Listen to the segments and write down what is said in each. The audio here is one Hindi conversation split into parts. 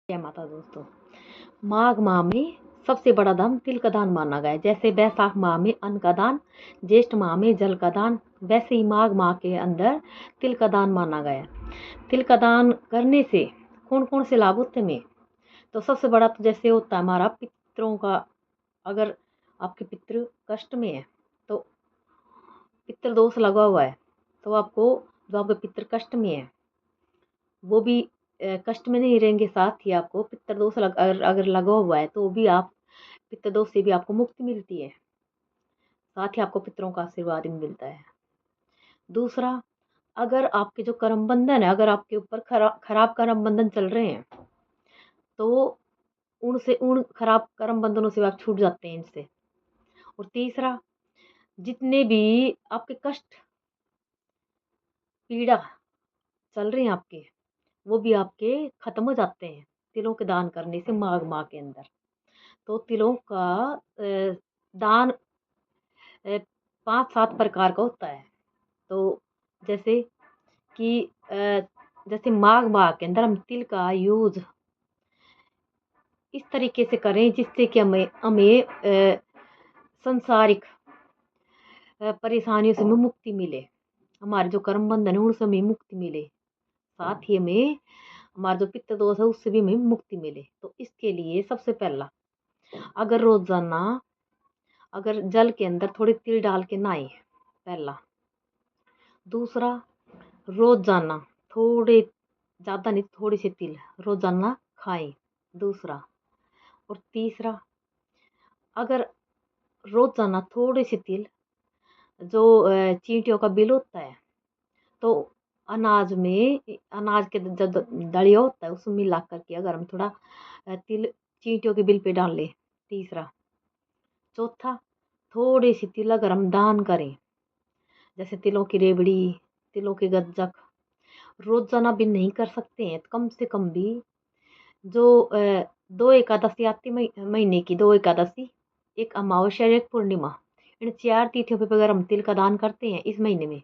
जय माता दोस्तों। माघ माह में सबसे बड़ा दान तिल का दान माना गया है। जैसे बैसाख माह में अन्न का दान, ज्येष्ठ माह में जल का दान, वैसे ही माघ माह के अंदर तिल का दान माना गया है। तिल का दान करने से कौन कौन से लाभ होते हैं? तो सबसे बड़ा तो जैसे होता है हमारा पितरों का, अगर आपके पितृ कष्ट में है तो पितृ दोष लगा हुआ है तो आपको, जो आपके पितृ कष्ट में है वो भी कष्ट में नहीं रहेंगे। साथ ही आपको पितृदोष अगर लगा हुआ है तो भी आप पितृदोष से भी आपको मुक्ति मिलती है। साथ ही आपको पितरों का आशीर्वाद भी मिलता है। दूसरा, अगर आपके जो कर्म बंधन है, अगर आपके ऊपर खराब कर्म बंधन चल रहे हैं तो उन खराब कर्म बंधनों से आप छूट जाते हैं इनसे। और तीसरा, जितने भी आपके कष्ट पीड़ा चल रहे हैं आपके, वो भी आपके खत्म हो जाते हैं तिलों के दान करने से माघ माह के अंदर। तो तिलों का दान 5-7 प्रकार का होता है। तो जैसे कि जैसे माघ माह के अंदर हम तिल का यूज इस तरीके से करें जिससे कि हमें हमें संसारिक परेशानियों से हमें मुक्ति मिले, हमारे जो कर्म बंधन है उनसे हमें मुक्ति मिले। साथ ही हमें हमारा जो पित्त दोष है उससे भी हमें मुक्ति मिले। तो इसके लिए सबसे पहला, अगर रोजाना अगर जल के अंदर थोड़े तिल डाल के नहाए, पहला। दूसरा, रोजाना थोड़े, ज़्यादा नहीं, थोड़े से तिल रोजाना खाएं, दूसरा। और तीसरा, अगर रोजाना थोड़े से तिल, जो चींटियों का बिल होता है, तो अनाज में, अनाज के जब दलिया होता है उसमें मिला करके अगर हम थोड़ा तिल चींटियों के बिल पे डाल लें, तीसरा। चौथा, थोड़ी सी तिल अगर हम दान करें, जैसे तिलों की रेवड़ी, तिलों के गज्जक, रोजाना भी नहीं कर सकते हैं तो कम से कम भी जो 2 एकादशी आती, महीने की 2 एकादशी, एक अमावस्या, एक पूर्णिमा, इन 4 तिथियों पे अगर हम तिल का दान करते हैं इस महीने में।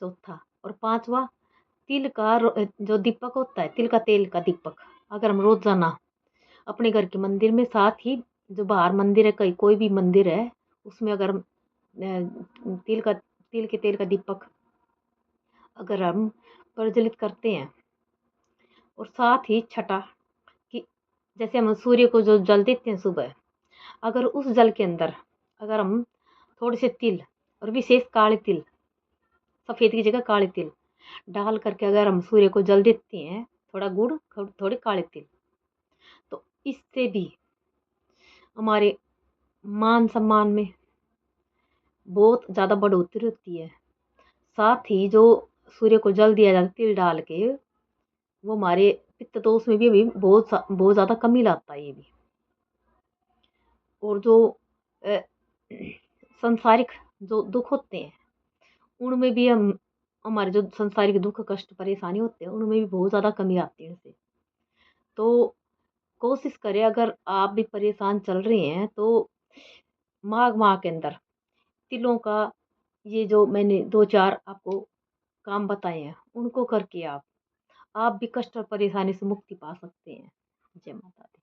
चौथा और पांचवा, तिल का जो दीपक होता है, तिल का तेल का दीपक, अगर हम रोजाना अपने घर के मंदिर में, साथ ही जो बाहर मंदिर है, कोई भी मंदिर है, उसमें अगर हम तिल के तेल का दीपक अगर हम प्रज्वलित करते हैं। और साथ ही छठा, कि जैसे हम सूर्य को जो जल देते हैं सुबह, अगर उस जल के अंदर अगर हम थोड़े से तिल, और विशेष काले तिल, सफ़ेद की जगह काले तिल डाल करके अगर हम सूर्य को जल देते हैं, थोड़ा गुड़, थोड़े काले तिल, तो इससे भी हमारे मान सम्मान में बहुत ज़्यादा बढ़ोतरी होती है। साथ ही जो सूर्य को जल दिया जाता है तिल डाल के, वो हमारे पित्त दोष में भी बहुत ज़्यादा कमी लाता है ये भी। और जो अ, संसारिक जो दुख होते हैं उनमें भी हम, हमारे जो संसारिक दुख कष्ट परेशानी होते हैं उनमें भी बहुत ज़्यादा कमी आती है इनसे। तो कोशिश करें, अगर आप भी परेशान चल रहे हैं तो माघ माह के अंदर तिलों का, ये जो मैंने 2-4 आपको काम बताए हैं उनको करके आप भी कष्ट और परेशानी से मुक्ति पा सकते हैं। जय माता दी।